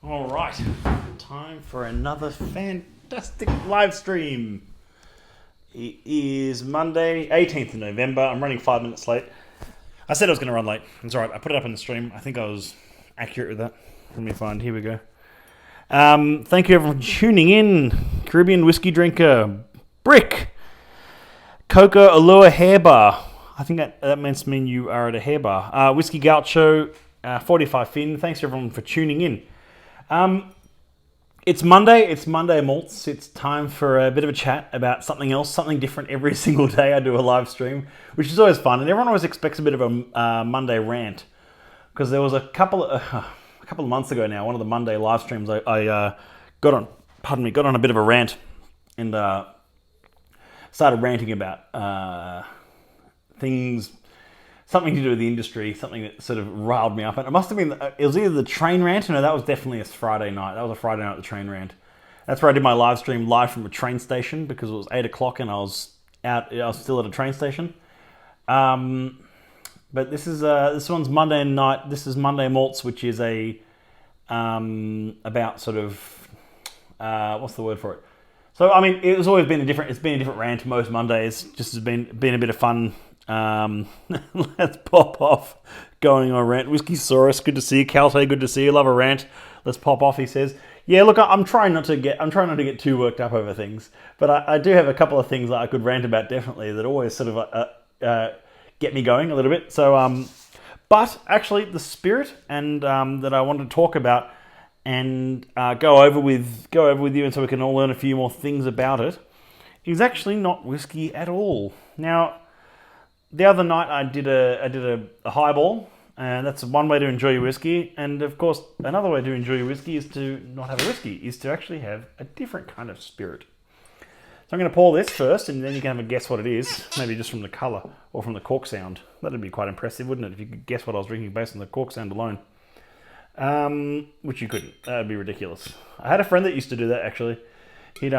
All right, time for another fantastic live stream. It is Monday, 18th of November. I'm running 5 minutes late. I said I was going to run late. It's all right. I put it up in the stream. I think I was accurate with that. Let me find. Here we go. Thank you everyone for tuning in. Caribbean whiskey drinker, Brick, Coca Allure Hair Bar. I think that must mean you are at a hair bar. Whiskey Gaucho, 45 Fin. Thanks everyone for tuning in. It's Monday. It's Monday Malts. It's time for a bit of a chat about something else, something different every single day. I do a live stream, which is always fun, and everyone always expects a bit of a Monday rant because there was a couple of months ago now. One of the Monday live streams, I got on a bit of a rant and started ranting about things. Something to do with the industry, something that sort of riled me up. And it must have been, it was either the train rant, no, that was definitely a Friday night. That was a Friday night, the train rant. That's where I did my live stream live from a train station because it was 8 o'clock and I was still at a train station. But this one's Monday night. This is Monday Malts, which is about sort of, what's the word for it? So, I mean, it's been a different rant most Mondays. Just has been a bit of fun. Let's pop off. Going on a rant. Whiskey Saurus, good to see you. Calte, good to see you. Love a rant. Let's pop off. He says, "Yeah, look, I'm trying not to get too worked up over things, but I do have a couple of things that I could rant about definitely that always sort of get me going a little bit. So, but actually, the spirit and that I wanted to talk about and go over with you, and so we can all learn a few more things about it, is actually not whiskey at all. Now." The other night I did a highball, and that's one way to enjoy your whiskey. And of course, another way to enjoy your whiskey is to not have a whiskey, is to actually have a different kind of spirit. So I'm going to pour this first, and then you can have a guess what it is, maybe just from the colour or from the cork sound. That'd be quite impressive, wouldn't it, if you could guess what I was drinking based on the cork sound alone? Which you couldn't. That'd be ridiculous. I had a friend that used to do that actually. He'd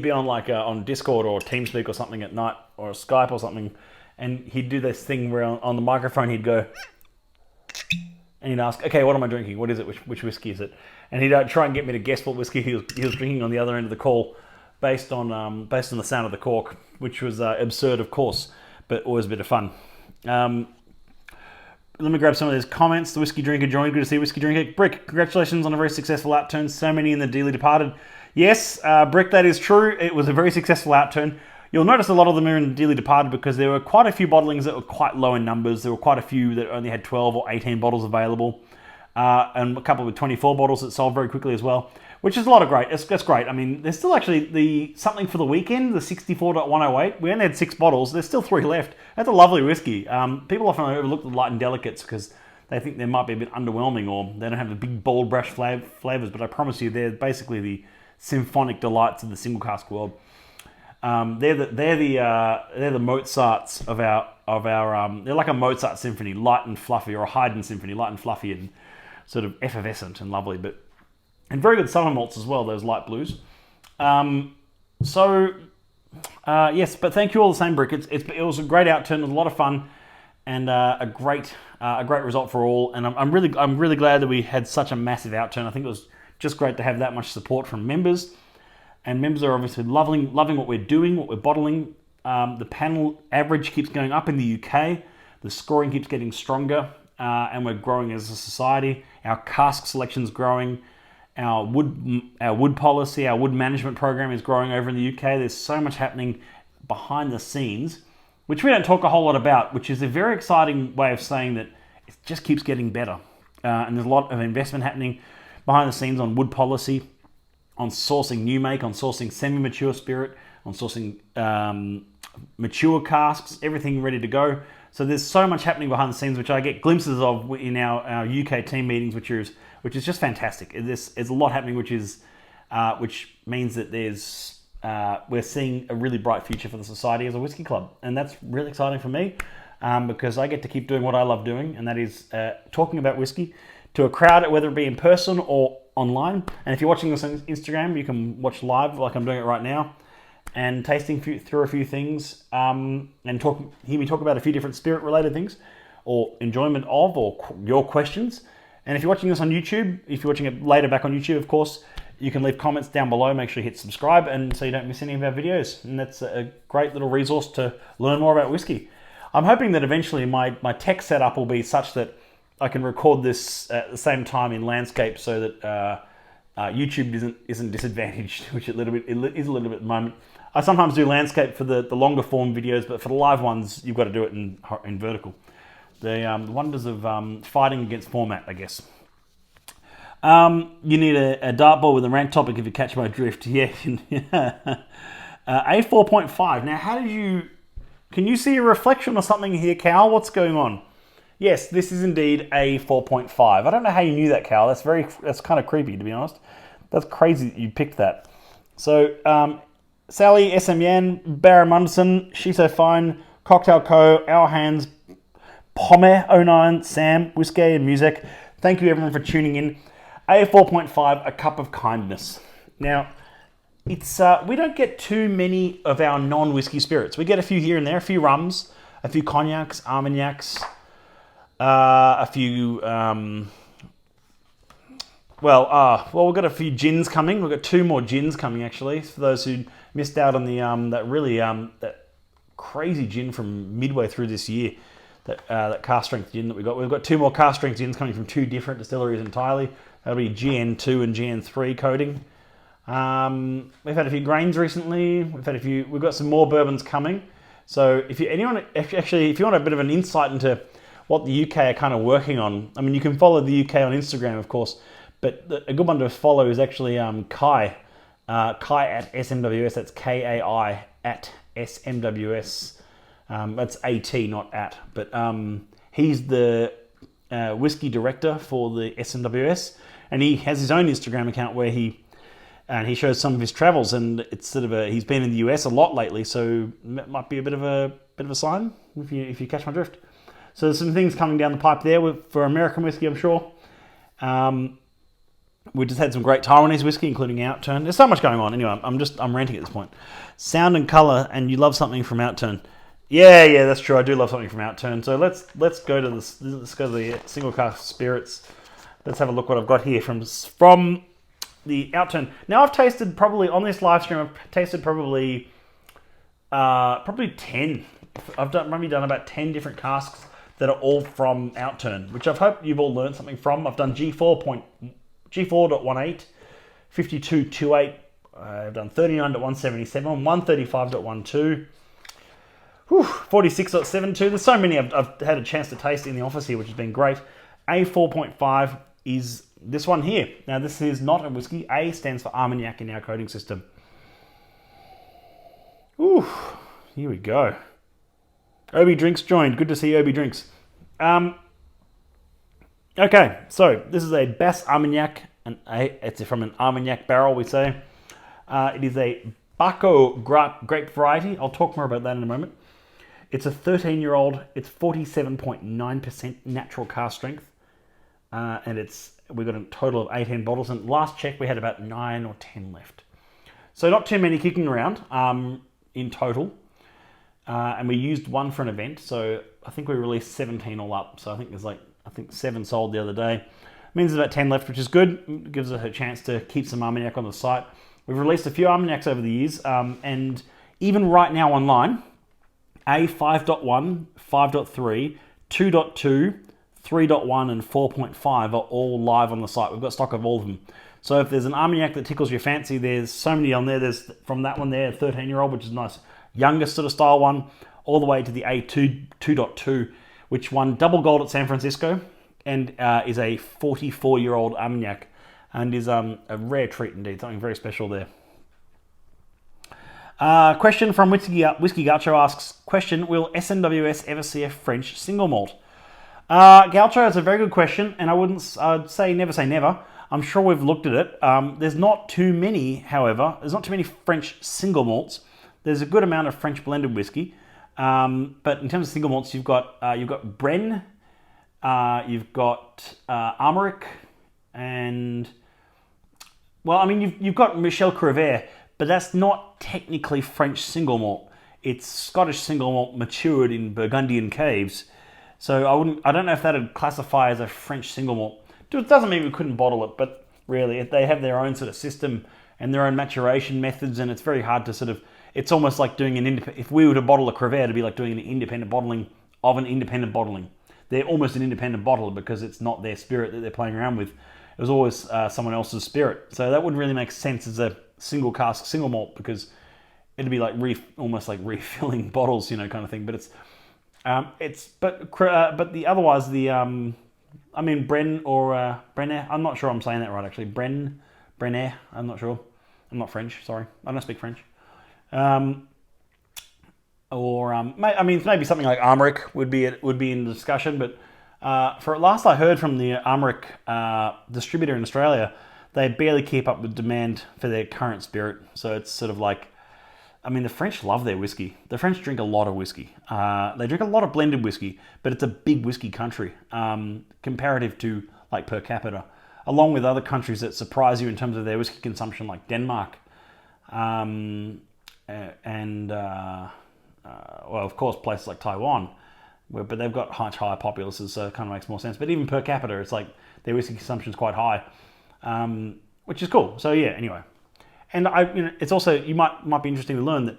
be on on Discord or TeamSpeak or something at night, or Skype or something, and he'd do this thing where on the microphone he'd go, and he'd ask, "Okay, what am I drinking? What is it? Which whiskey is it?" And he'd try and get me to guess what whiskey he was drinking on the other end of the call, based on the sound of the cork, which was absurd, of course, but always a bit of fun. Let me grab some of these comments. The Whiskey Drinker joined. Good to see Whiskey Drinker. Brick, congratulations on a very successful outturn. So many in the dearly departed. Yes, Brick, that is true. It was a very successful outturn. You'll notice a lot of them are in dearly departed because there were quite a few bottlings that were quite low in numbers. There were quite a few that only had 12 or 18 bottles available, and a couple with 24 bottles that sold very quickly as well, which is a lot of great. That's great. I mean, there's still actually something for the weekend, the 64.108. We only had 6 bottles. There's still 3 left. That's a lovely whiskey. People often overlook the light and delicates because they think they might be a bit underwhelming or they don't have the big bold brush flavors. But I promise you, they're basically the symphonic delights of the single cask world. They're the Mozarts of our they're like a Mozart symphony, light and fluffy, or a Haydn symphony, light and fluffy and sort of effervescent and lovely, and very good summer malts as well. Those light blues. Yes, but thank you all the same, Brick. It was a great outturn. It was a lot of fun and a great result for all. And I'm really glad that we had such a massive outturn. I think it was just great to have that much support from members, and members are obviously loving what we're doing, what we're bottling. The panel average keeps going up in the UK. The scoring keeps getting stronger, and we're growing as a society. Our cask selection's growing. Our wood policy, our wood management program is growing over in the UK. There's so much happening behind the scenes, which we don't talk a whole lot about, which is a very exciting way of saying that it just keeps getting better. And there's a lot of investment happening behind the scenes on wood policy, on sourcing new make, on sourcing semi-mature spirit, on sourcing mature casks, everything ready to go. So there's so much happening behind the scenes, which I get glimpses of in our UK team meetings, which is just fantastic. There's a lot happening, which means that we're seeing a really bright future for the society as a whiskey club, and that's really exciting for me because I get to keep doing what I love doing, and that is talking about whiskey to a crowd, whether it be in person or online. And if you're watching this on Instagram, you can watch live like I'm doing it right now, and tasting through a few things, and hear me talk about a few different spirit-related things, or enjoyment of, or your questions. And if you're watching this on YouTube, if you're watching it later back on YouTube, of course, you can leave comments down below. Make sure you hit subscribe and so you don't miss any of our videos. And that's a great little resource to learn more about whiskey. I'm hoping that eventually my tech setup will be such that I can record this at the same time in landscape so that YouTube isn't disadvantaged, which it is a little bit at the moment. I sometimes do landscape for the longer form videos, but for the live ones, you've got to do it in vertical. The wonders of fighting against format, I guess. You need a dartboard with a rank topic if you catch my drift. Yeah. A4.5. Now, can you see a reflection or something here, Cal? What's going on? Yes, this is indeed A4.5. I don't know how you knew that, Cal. That's kind of creepy, to be honest. That's crazy that you picked that. So, Sally, SM Yan, Barry Munderson, She's So Fine, Cocktail Co., Our Hands, Pomme09, Sam, Whiskey and Music. Thank you, everyone, for tuning in. A4.5, A Cup of Kindness. Now, it's we don't get too many of our non-whiskey spirits. We get a few here and there, a few rums, a few cognacs, armagnacs, a few... Well, we've got a few gins coming. We've got 2 more gins coming, actually. For those who missed out on the that crazy gin from midway through this year, that cask strength gin that we got. We've got 2 more cask strength gins coming from 2 different distilleries entirely. That'll be GN2 and GN3 coating. We've had a few grains recently. We've got some more bourbons coming. So if you want a bit of an insight into what the UK are kind of working on, I mean, you can follow the UK on Instagram, of course, but a good one to follow is actually Kai at SMWS. That's KAI at SMWS. That's AT, not at. But he's the whiskey director for the SMWS, and he has his own Instagram account where he shows some of his travels, and it's sort of he's been in the US a lot lately, so it might be a bit of a sign if you catch my drift. So there's some things coming down the pipe there for American whiskey, I'm sure. We just had some great Taiwanese whiskey, including Outturn. There's so much going on. Anyway, I'm ranting at this point. Sound and color, and you love something from Outturn. Yeah, that's true. I do love something from Outturn. So let's go to the single cask spirits. Let's have a look what I've got here from the Outturn. Now I've tasted probably on this live stream. I've tasted probably 10. I've done about 10 different casks that are all from Outturn, which I hope you've all learned something from. I've done G4.18, 52.28. I've done 39.177, 135.12. 46.72. There's so many I've had a chance to taste in the office here, which has been great. A4.5 is this one here. Now, this is not a whiskey. A stands for Armagnac in our coding system. Ooh, here we go. Obi Drinks joined. Good to see Obi Drinks. Okay, so this is a Bass Armagnac. It's from an Armagnac barrel, we say. It is a Baco grape variety. I'll talk more about that in a moment. It's a 13-year-old. It's 47.9% natural cask strength. And we've got a total of 18 bottles. And last check, we had about 9 or 10 left. So not too many kicking around in total. And we used 1 for an event. So I think we released 17 all up. So I think there's 7 sold the other day. Means there's about 10 left, which is good. It gives us a chance to keep some Armagnac on the site. We've released a few Armagnacs over the years. And even right now online, A5.1, 5.3, 2.2, 3.1 and 4.5 are all live on the site. We've got stock of all of them. So if there's an Armagnac that tickles your fancy, there's so many on there. There's from that one there, a 13-year-old, which is a nice youngest sort of style one, all the way to the A2 2.2, which won double gold at San Francisco and is a 44-year-old Armagnac and is a rare treat indeed, something very special there. Question from Whiskey Gaucho asks, will SMWS ever see a French single malt? Gaucho, it's a very good question, and I'd say never. I'm sure we've looked at it. There's not too many, however. There's not too many French single malts. There's a good amount of French blended whiskey. But in terms of single malts, you've got Bren, you've got Armagnac, and you've got Michel Crever, but that's not technically French single malt. It's Scottish single malt matured in Burgundian caves. So I don't know if that'd classify as a French single malt. It doesn't mean we couldn't bottle it, but really, they have their own sort of system and their own maturation methods, and it's very hard to sort of. It's almost like doing an independent. If we were to bottle a Crevaire, it'd be like doing an independent bottling of an independent bottling. They're almost an independent bottler because it's not their spirit that they're playing around with. It was always someone else's spirit. So that wouldn't really make sense as a single cask, single malt, because it'd be like almost like refilling bottles, kind of thing. But but the otherwise Bren or Brenner. I'm not sure I'm saying that right actually. Brenner. I'm not sure. I'm not French. Sorry, I don't speak French. Maybe something like Armagnac would be in the discussion, but for last I heard from the Armagnac distributor in Australia, they barely keep up with demand for their current spirit. So it's sort of like, the French love their whiskey. The French drink a lot of whiskey. They drink a lot of blended whiskey, but it's a big whiskey country comparative to like per capita, along with other countries that surprise you in terms of their whiskey consumption, like Denmark, of course, places like Taiwan, but they've got much higher populaces, so it kind of makes more sense. But even per capita, it's like their whiskey consumption is quite high, which is cool. So yeah, anyway, and it's also, you might be interesting to learn that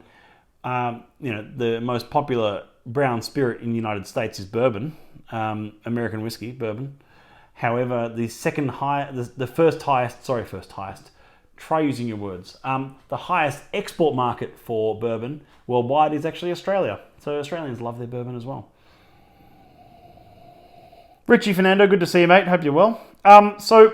the most popular brown spirit in the United States is bourbon, American whiskey, bourbon. However, the first highest. Try using your words. The highest export market for bourbon worldwide is actually Australia. So Australians love their bourbon as well. Richie Fernando, good to see you, mate. Hope you're well. So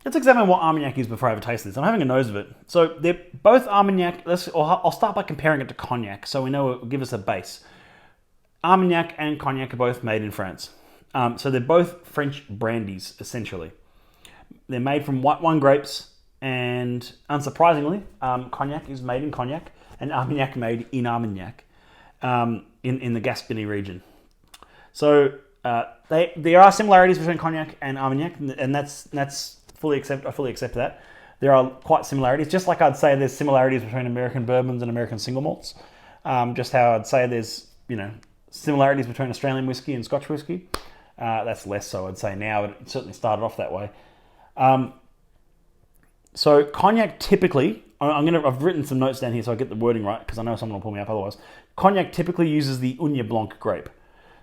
let's examine what Armagnac is before I have a taste of this. I'm having a nose of it. So they're both Armagnac. I'll start by comparing it to cognac, so we know it will give us a base. Armagnac and cognac are both made in France. So they're both French brandies, essentially. They're made from white wine grapes, and unsurprisingly, cognac is made in Cognac, and Armagnac made in Armagnac, in the Gascony region. So there are similarities between Cognac and Armagnac, and that's I fully accept that. There are quite similarities, just like I'd say there's similarities between American bourbons and American single malts. Just how I'd say there's similarities between Australian whiskey and Scotch whiskey. That's less so, I'd say now, but it certainly started off that way. So cognac typically, I've written some notes down here so I get the wording right, because I know someone will pull me up otherwise. Cognac typically uses the Ugna Blanc grape.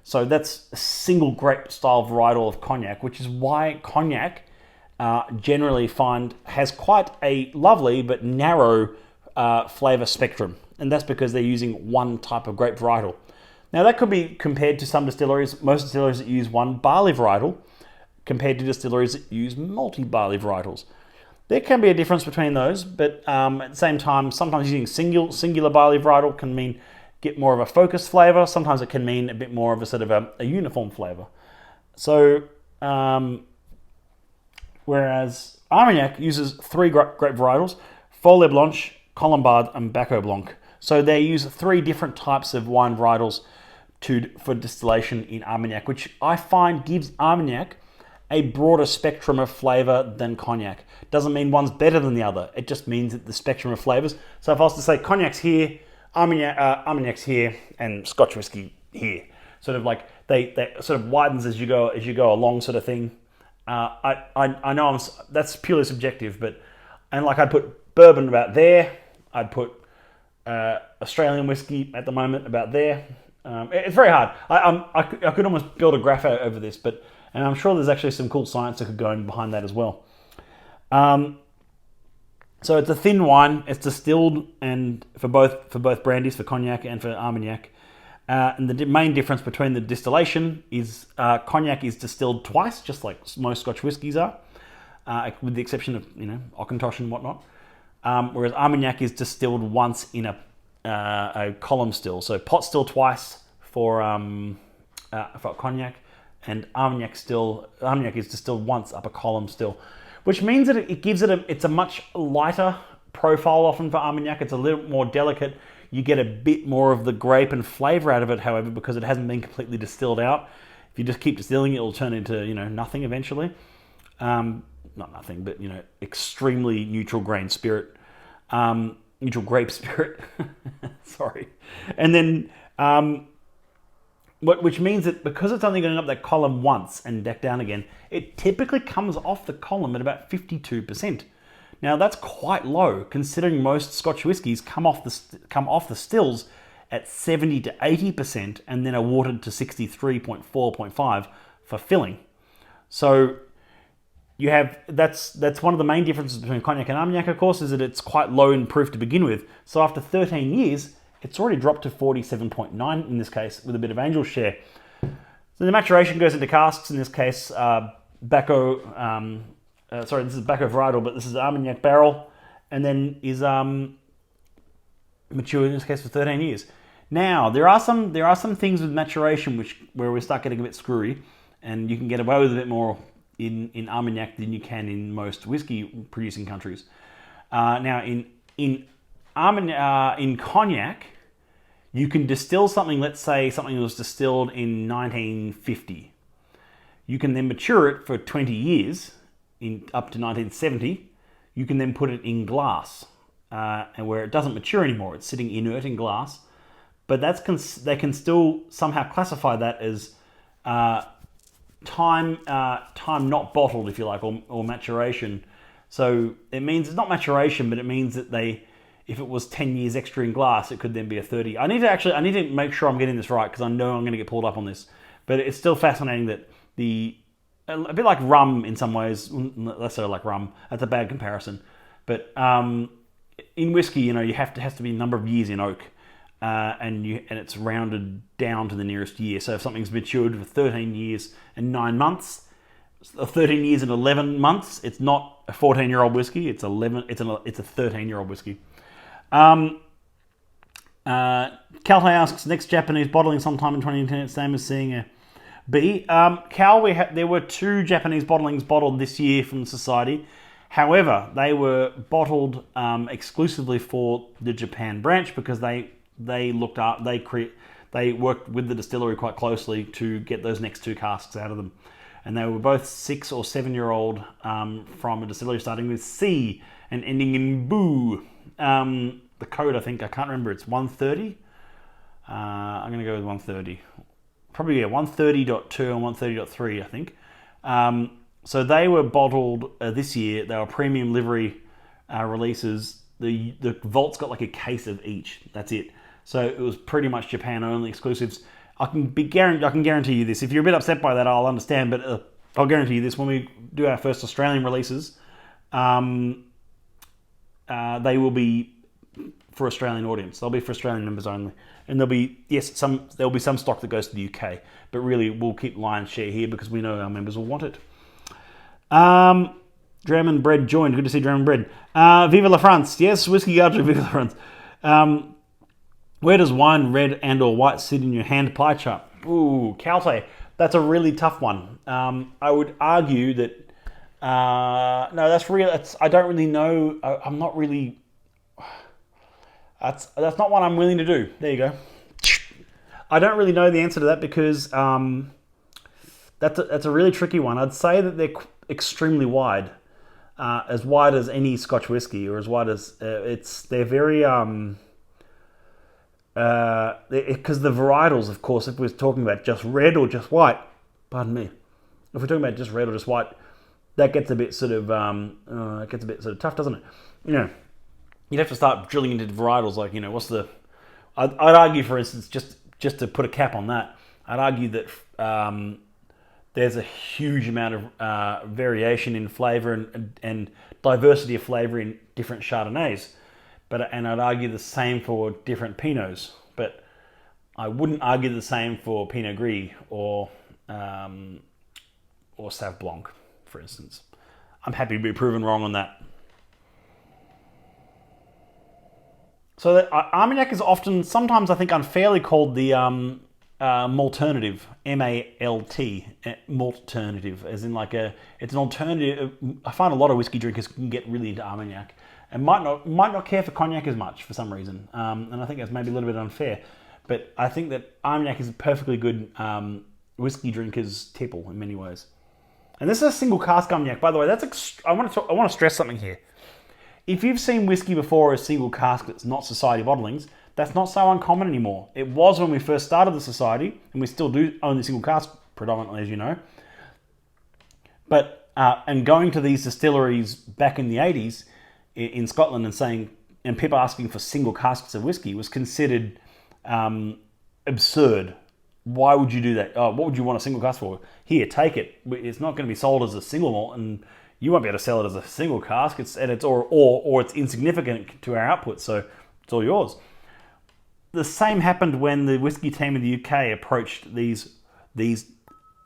So that's a single grape style varietal of cognac, which is why cognac generally has quite a lovely but narrow flavor spectrum. And that's because they're using one type of grape varietal. Now that could be compared to some distilleries, most distilleries that use one barley varietal, compared to distilleries that use multi-barley varietals. There can be a difference between those, but at the same time, sometimes using singular barley varietal can mean get more of a focused flavour. Sometimes it can mean a bit more of a sort of a uniform flavour. So, whereas Armagnac uses three grape varietals, Folie Blanche, Colombard, and Bacco Blanc. So they use three different types of wine varietals for distillation in Armagnac, which I find gives Armagnac a broader spectrum of flavour than cognac. Doesn't mean one's better than the other. It just means that the spectrum of flavours. So if I was to say cognac's here, Armagnac's here, and Scotch whiskey here, sort of like they sort of widens as you go along, sort of thing. I know that's purely subjective, and I'd put bourbon about there. I'd put Australian whiskey at the moment about there. It's very hard. I could almost build a graph over this, and I'm sure there's actually some cool science that could go in behind that as well. So it's a thin wine. It's distilled, and for both brandies, for cognac and for Armagnac. And the main difference between the distillation is cognac is distilled twice, just like most Scotch whiskies are, with the exception of Auchentoshan and whatnot. Whereas Armagnac is distilled once in a column still, so pot still twice for cognac, and Armagnac is distilled once up a column still, which means that it gives it's a much lighter profile often for Armagnac. It's a little more delicate. You get a bit more of the grape and flavour out of it, however, because it hasn't been completely distilled out. If you just keep distilling it, it'll turn into nothing eventually. Not nothing, but extremely neutral grain spirit, neutral grape spirit. Sorry, and then which means that because it's only going up that column once and back down again, it typically comes off the column at about 52%. Now that's quite low, considering most Scotch whiskies come off the stills at 70 to 80%, and then are watered to 63.4.5 for filling. So you have that's one of the main differences between Cognac and Armagnac, of course, is that it's quite low in proof to begin with. So after 13 years, it's already dropped to 47.9 in this case, with a bit of angel share. So the maturation goes into casks, in this case, Bacco. Sorry, this is Bacco varietal, but this is Armagnac barrel, and then is matured in this case for 13 years. Now there are some things with maturation where we start getting a bit screwy, and you can get away with a bit more in Armagnac than you can in most whiskey producing countries. Now in Cognac, you can distill something. Let's say something was distilled in 1950. You can then mature it for 20 years, up to 1970. You can then put it in glass, and where it doesn't mature anymore. It's sitting inert in glass, but they can still somehow classify that as time not bottled, if you like, or maturation. So it means it's not maturation, but it means that if it was 10 years extra in glass, it could then be a 30. I need to make sure I'm getting this right, because I know I'm going to get pulled up on this. But it's still fascinating that a bit like rum in some ways, less so like rum. That's a bad comparison. But in whiskey, it has to be a number of years in oak, and it's rounded down to the nearest year. So if something's matured for 13 years and 9 months, 13 years and 11 months, it's not a 14-year-old whiskey. It's a 13-year-old whiskey. Caltay asks, next Japanese bottling sometime in 2010. It's same as seeing a B. Cal, there were 2 Japanese bottlings bottled this year from the Society. However, they were bottled exclusively for the Japan branch, because they worked with the distillery quite closely to get those next 2 casks out of them. And they were both 6 or 7-year-old from a distillery starting with C and ending in Boo. The code, I can't remember, it's 130. I'm going to go with 130. Probably 130.2 and 130.3, I think. So they were bottled this year. They were premium livery releases. The vault's got like a case of each. That's it. So it was pretty much Japan only exclusives. I can guarantee you this. If you're a bit upset by that, I'll understand. But I'll guarantee you this: when we do our first Australian releases, they will be for Australian audience. They'll be for Australian members only, and there'll be some stock that goes to the UK. But really, we'll keep lion's share here because we know our members will want it. Dram and Bread joined. Good to see Dram and Bread. Viva la France. Yes, Whiskey Gouger, Viva la France. Where does wine, red and or white, sit in your hand pie chart? Ooh, Caltay. That's a really tough one. I would argue that no, that's real. I don't really know. I'm not really. That's not what I'm willing to do. There you go. I don't really know the answer to that because that's a really tricky one. I'd say that they're extremely wide, as wide as any Scotch whiskey, or as wide as they're very because the varietals, of course, if we're talking about just red or just white, pardon me, if we're talking about just red or just white, that gets a bit sort of tough, doesn't it? You'd have to start drilling into the varietals, like what's the. I'd argue, for instance, just to put a cap on that, I'd argue that there's a huge amount of variation in flavour and diversity of flavour in different Chardonnays. And I'd argue the same for different Pinots, but I wouldn't argue the same for Pinot Gris or Sauv Blanc, for instance. I'm happy to be proven wrong on that. So that Armagnac is often, sometimes I think, unfairly called the malternative, M-A-L-T, malternative, as in it's an alternative. I find a lot of whiskey drinkers can get really into Armagnac and might not care for cognac as much for some reason, and I think that's maybe a little bit unfair. But I think that Armagnac is a perfectly good whiskey drinker's tipple in many ways. And this is a single cask Armagnac, by the way. I want to stress something here. If you've seen whiskey before as single cask that's not society bottlings, That's not so uncommon anymore. It was when we first started the society, and we still do own the single cask predominantly, as you know. But and going to these distilleries back in the 80s in Scotland and people asking for single casks of whiskey was considered absurd. Why would you do that? Oh, what would you want a single cask for? Here, take it. It's not going to be sold as a single malt, and you won't be able to sell it as a single cask. It's insignificant to our output, so it's all yours. The same happened when the whiskey team in the UK approached these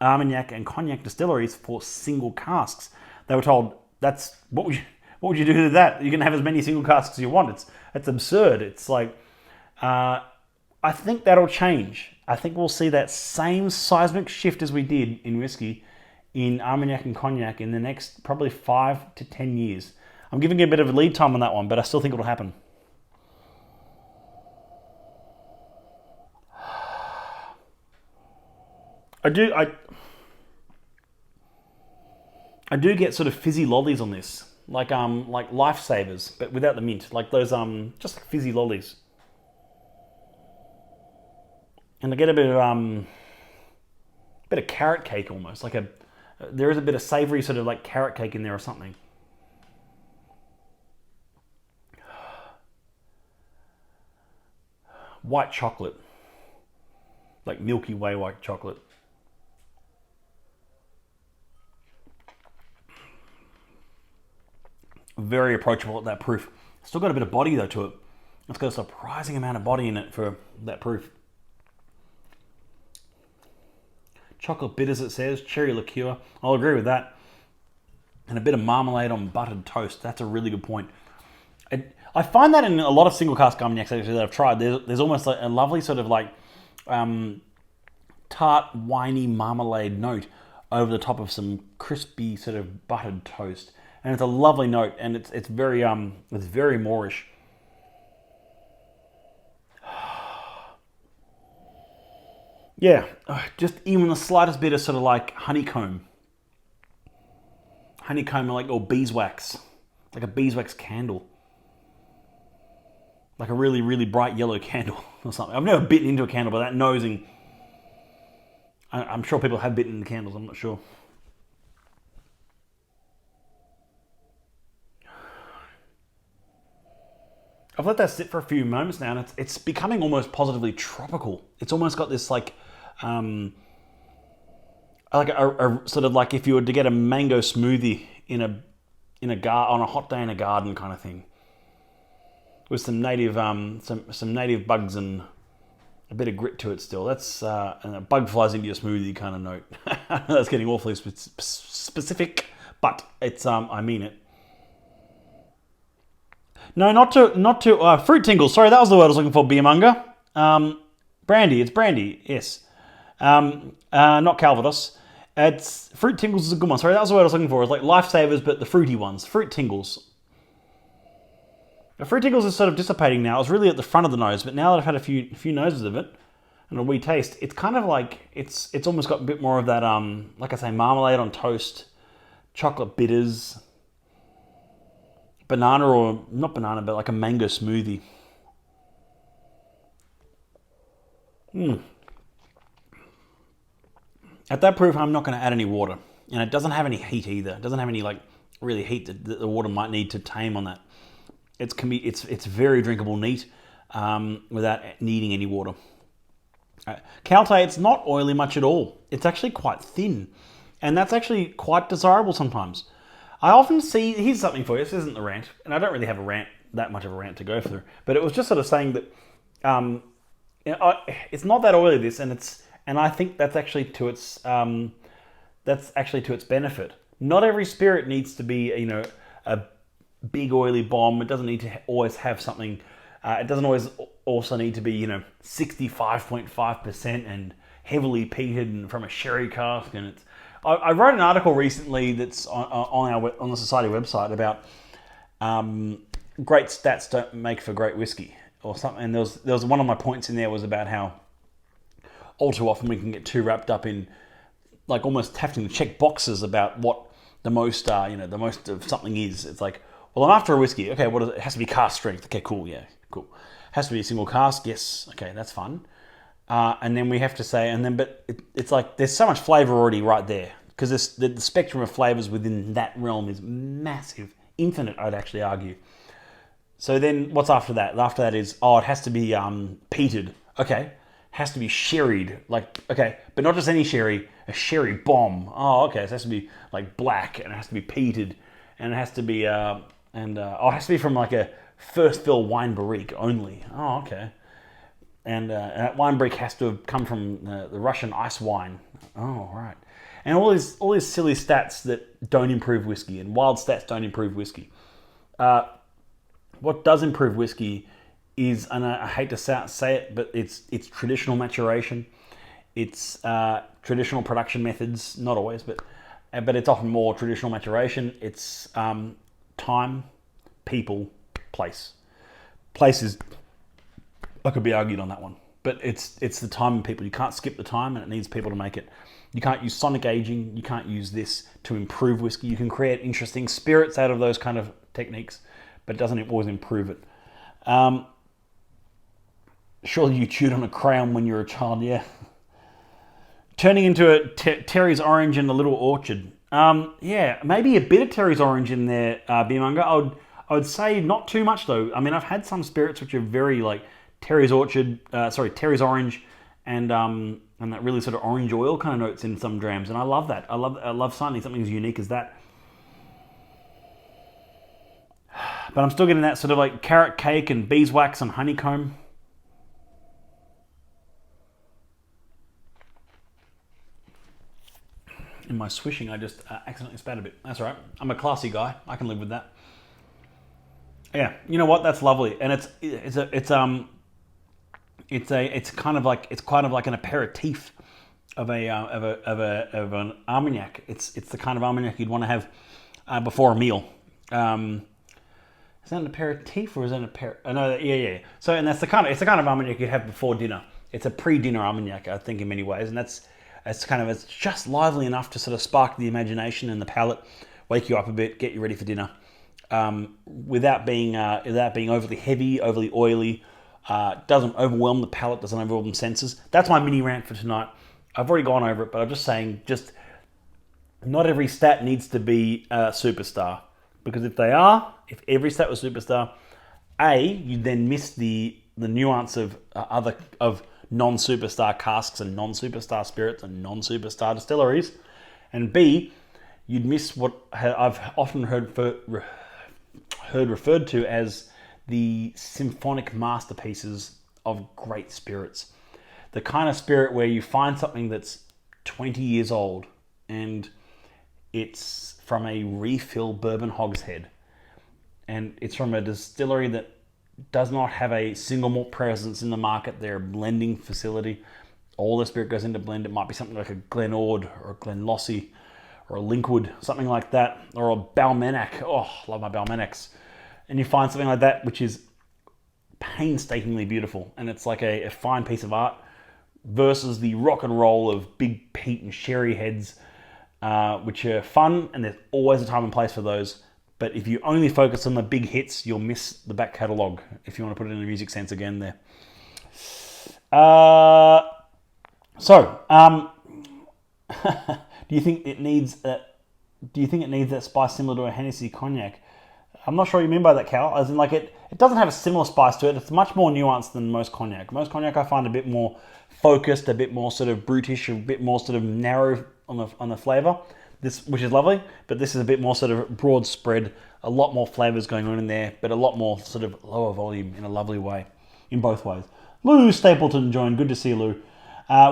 Armagnac and Cognac distilleries for single casks. They were told, what would you do to that? You can have as many single casks as you want. It's absurd. It's like, I think that'll change. I think we'll see that same seismic shift as we did in whiskey in Armagnac and Cognac in the next probably 5 to 10 years. I'm giving you a bit of a lead time on that one, but I still think it'll happen. I do get sort of fizzy lollies on this, like lifesavers, but without the mint, like those just like fizzy lollies. And I get a bit of carrot cake almost, there is a bit of savoury sort of like carrot cake in there or something. White chocolate, like Milky Way white chocolate. Very approachable at that proof. Still got a bit of body though to it. It's got a surprising amount of body in it for that proof. Chocolate bitters, it says. Cherry liqueur. I'll agree with that. And a bit of marmalade on buttered toast. That's a really good point. I find that in a lot of single cask Armagnacs actually that I've tried. There's almost like a lovely sort of like tart, winey marmalade note over the top of some crispy sort of buttered toast. And it's a lovely note, and it's very Moorish. Yeah, just even the slightest bit of sort of like honeycomb, or beeswax, like a beeswax candle, like a really, really bright yellow candle or something. I've never bitten into a candle, but that nosing, I'm sure people have bitten into candles. I'm not sure. I've let that sit for a few moments now, and it's becoming almost positively tropical. It's almost got this like a sort of like if you were to get a mango smoothie on a hot day in a garden kind of thing, with some native some native bugs and a bit of grit to it still. That's and a bug flies into your smoothie kind of note. That's getting awfully specific, but it's I mean it. No, not to fruit tingles. Sorry, that was the word I was looking for, beermonger. Brandy, it's brandy, yes. Not Calvados. It's fruit tingles is a good one. Sorry, that was the word I was looking for. It's like lifesavers, but the fruity ones. Fruit tingles. The fruit tingles is sort of dissipating now. It was really at the front of the nose, but now that I've had a few noses of it and a wee taste, it's kind of like it's almost got a bit more of that like I say, marmalade on toast, chocolate bitters. Banana, or not banana, but like a mango smoothie. At that proof, I'm not going to add any water. And it doesn't have any heat either. It doesn't have any like really heat that the water might need to tame on that. It's very drinkable neat without needing any water. Calte, it's not oily much at all. It's actually quite thin. And that's actually quite desirable sometimes. I often see, here's something for you, this isn't the rant, and I don't really have that much of a rant to go through, but it was just sort of saying that it's not that oily, this, and I think that's actually to its benefit. Not every spirit needs to be, a big oily bomb. It doesn't need to always have something, it doesn't always also need to be, 65.5% and heavily peated and from a sherry cask, and I wrote an article recently that's on the Society website about great stats don't make for great whiskey or something. And there was one of my points in there was about how all too often we can get too wrapped up in like almost having to check boxes about what the most the most of something is. It's like, well, I'm after a whiskey. Okay, what is it? It has to be cask strength. Okay, cool. Yeah, cool. Has to be a single cask. Yes. Okay, that's fun. And then we have to say, but it's like there's so much flavour already right there, because the spectrum of flavours within that realm is massive, infinite, I'd actually argue. So then what's after that? After that is, it has to be peated. Okay. Has to be sherried. Okay, but not just any sherry, a sherry bomb. Oh, okay, so it has to be like black, and it has to be peated, and it has to be, it has to be from like a first fill wine barrique only. Oh, okay. And that wine barrique has to have come from the Russian ice wine. Oh, right. And all these silly stats that don't improve whiskey, and wild stats don't improve whiskey. What does improve whiskey is, and I hate to say it, but it's traditional maturation. It's traditional production methods, not always, but it's often more traditional maturation. It's time, people, place. Place is, I could be argued on that one, but it's the time and people. You can't skip the time, and it needs people to make it. You can't use sonic aging. You can't use this to improve whiskey. You can create interesting spirits out of those kind of techniques, but it doesn't always improve it. Surely you chewed on a crayon when you were a child, yeah. Turning into a Terry's Orange in a little orchard. Yeah, maybe a bit of Terry's Orange in there, Beermonger. I would say not too much though. I mean, I've had some spirits which are very like Terry's Orange, and that really sort of orange oil kind of notes in some drams, and I love that. I love something as unique as that. But I'm still getting that sort of like carrot cake and beeswax and honeycomb. In my swishing, I just accidentally spat a bit. That's all right. I'm a classy guy. I can live with that. Yeah, you know what? That's lovely, and it's kind of like an aperitif of an Armagnac. It's the kind of Armagnac you'd want to have before a meal. Is that an aperitif or is that no, yeah. So, and it's the kind of Armagnac you'd have before dinner. It's a pre-dinner Armagnac, I think, in many ways, and it's just lively enough to sort of spark the imagination and the palate, wake you up a bit, get you ready for dinner, without being overly heavy, overly oily. Doesn't overwhelm the palate, doesn't overwhelm the senses. That's my mini rant for tonight. I've already gone over it, but I'm just saying, not every stat needs to be a superstar, because if every stat was superstar, you'd then miss the nuance of non-superstar casks and non-superstar spirits and non-superstar distilleries, and B, you'd miss what I've often heard referred to as the symphonic masterpieces of great spirits. The kind of spirit where you find something that's 20 years old and it's from a refill bourbon hogshead, and it's from a distillery that does not have a single malt presence in the market. They're a blending facility. All the spirit goes into blend. It might be something like a Glenord or a Glenlossie or a Linkwood, something like that, or a Balmanac. Oh, love my Balmanacs. And you find something like that which is painstakingly beautiful, and it's like a fine piece of art, versus the rock and roll of big peat and sherry heads, which are fun, and there's always a time and place for those. But if you only focus on the big hits, you'll miss the back catalogue, if you want to put it in a music sense again there. Do you think it needs that spice similar to a Hennessy cognac? I'm not sure what you mean by that, Cal. As in, like, it doesn't have a similar spice to it. It's much more nuanced than most cognac. Most cognac I find a bit more focused, a bit more sort of brutish, a bit more sort of narrow on the flavour. This, which is lovely, but this is a bit more sort of broad spread, a lot more flavours going on in there, but a lot more sort of lower volume in a lovely way, in both ways. Lou Stapleton joined. Good to see you, Lou.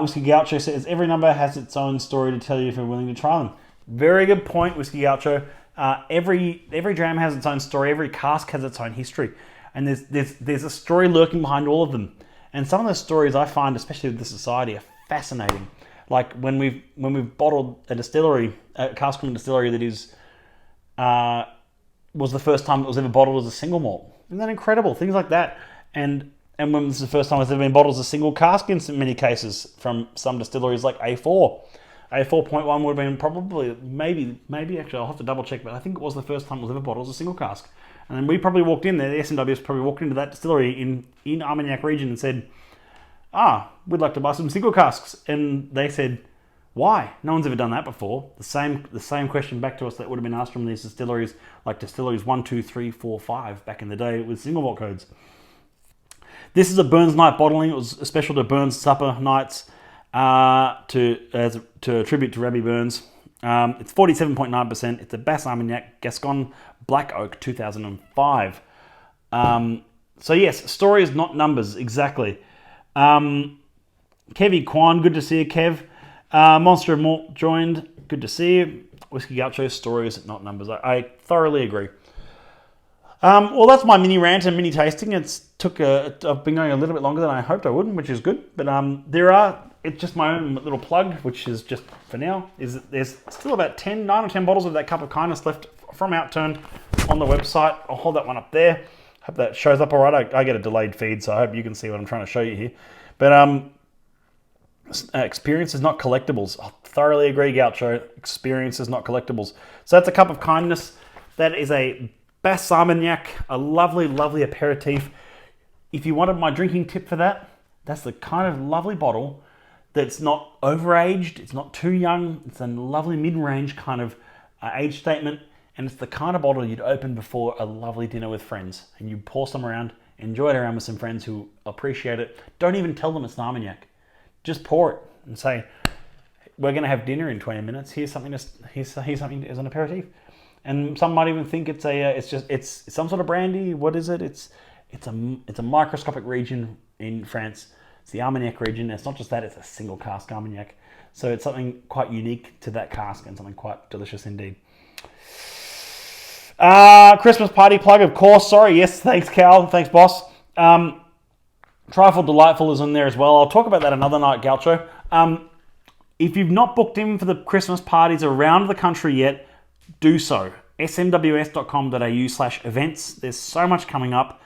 Whiskey Gaucho says, every number has its own story to tell you if you're willing to try them. Very good point, Whiskey Gaucho. Every dram has its own story. Every cask has its own history. And there's a story lurking behind all of them. And some of those stories I find, especially with the society, are fascinating. Like when we've bottled a distillery, a cask from a distillery that was the first time it was ever bottled as a single malt. Isn't that incredible? Things like that. And when this is the first time it's ever been bottled as a single cask in many cases from some distilleries like A4. A4.1 would have been probably, maybe actually, I'll have to double check, but I think it was the first time it was ever bottled as a single cask. And then we probably walked in there, the SMWs probably walked into that distillery in Armagnac region and said, we'd like to buy some single casks. And they said, why? No one's ever done that before. The same question back to us that would have been asked from these distilleries, like distilleries 1, 2, 3, 4, 5 back in the day with single malt codes. This is a Burns night bottling. It was special to Burns supper nights to tribute to Rabbi Burns. It's 47.9%. It's a Bass Armagnac Gascon Black Oak 2005. So yes, stories, not numbers, exactly. Kevy Kwan, good to see you, Kev. Monster of Malt joined, good to see you. Whiskey Gaucho, stories, not numbers. I thoroughly agree. Well, that's my mini rant and mini tasting. I've been going a little bit longer than I hoped I would, which is good. But it's just my own little plug, which is just for now. There's still about 9 or 10 bottles of that Cup of Kindness left from Outturn on the website. I'll hold that one up there. Hope that shows up all right. I get a delayed feed, so I hope you can see what I'm trying to show you here. But experience is not collectibles. I thoroughly agree, Gaucho. Experience is not collectibles. So that's a Cup of Kindness. That is a Bass Armagnac, a lovely, lovely aperitif. If you wanted my drinking tip for that, that's the kind of lovely bottle that's not overaged, it's not too young, it's a lovely mid-range kind of age statement, and it's the kind of bottle you'd open before a lovely dinner with friends, and you pour some around, enjoy it around with some friends who appreciate it. Don't even tell them it's an Armagnac. Just pour it and say, we're going to have dinner in 20 minutes. Here's something as an aperitif. And some might even think it's some sort of brandy. What is it? It's a microscopic region in France. It's the Armagnac region. It's not just that; it's a single cask Armagnac. So it's something quite unique to that cask and something quite delicious indeed. Christmas party plug, of course. Sorry, yes, thanks, Cal. Thanks, boss. Trifle Delightful is in there as well. I'll talk about that another night, Gaucho. If you've not booked in for the Christmas parties around the country yet, do so. smws.com.au/events. There's so much coming up.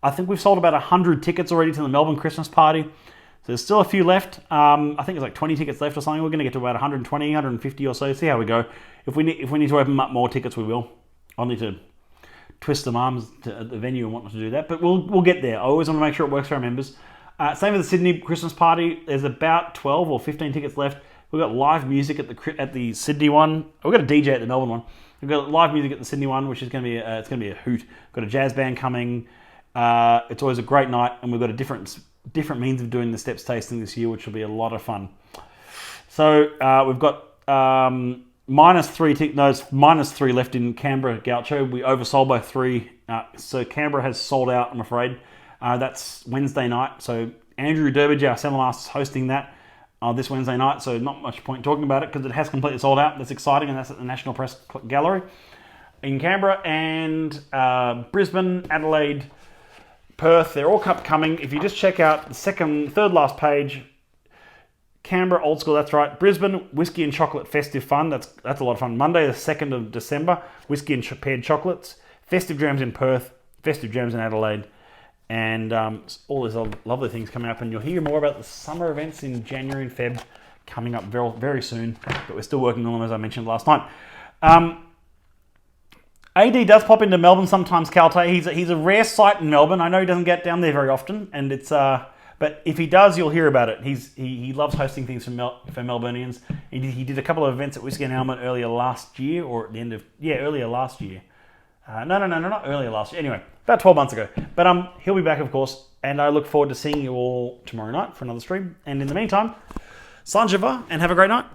I think we've sold about 100 tickets already to the Melbourne Christmas party. So there's still a few left. I think there's like 20 tickets left or something. We're going to get to about 120, 150 or so. See how we go. If we need to open up more tickets, we will. I'll need to twist some arms at the venue and whatnot to do that. But we'll get there. I always want to make sure it works for our members. Same with the Sydney Christmas party. There's about 12 or 15 tickets left. We've got live music at the Sydney one. We've got a DJ at the Melbourne one. We've got live music at the Sydney one, which is going to be it's going to be a hoot. We've got a jazz band coming. It's always a great night, and we've got a different means of doing the steps tasting this year, which will be a lot of fun. So we've got minus three left in Canberra, Gaucho. We oversold by 3, so Canberra has sold out, I'm afraid. That's Wednesday night. So Andrew Durbridge, our cellar master, is hosting that this Wednesday night. So not much point talking about it because it has completely sold out. That's exciting, and that's at the National Press Gallery in Canberra. And Brisbane, Adelaide, Perth, they're all coming. If you just check out the third last page, Canberra, Old School, that's right. Brisbane, Whiskey and Chocolate Festive Fun. That's a lot of fun. Monday, the 2nd of December, Whiskey and Paired Chocolates. Festive Jams in Perth, Festive Jams in Adelaide. And all these lovely things coming up. And you'll hear more about the summer events in January and Feb coming up very, very soon. But we're still working on them, as I mentioned last night. AD does pop into Melbourne sometimes, Calte. He's a rare sight in Melbourne. I know he doesn't get down there very often, and it's but if he does, you'll hear about it. He loves hosting things for Melburnians. He did a couple of events at Whiskey and Helmet earlier last year, or at the end of earlier last year. No, not earlier last year. Anyway, about 12 months ago. But he'll be back, of course, and I look forward to seeing you all tomorrow night for another stream. And in the meantime, Sanjava, and have a great night.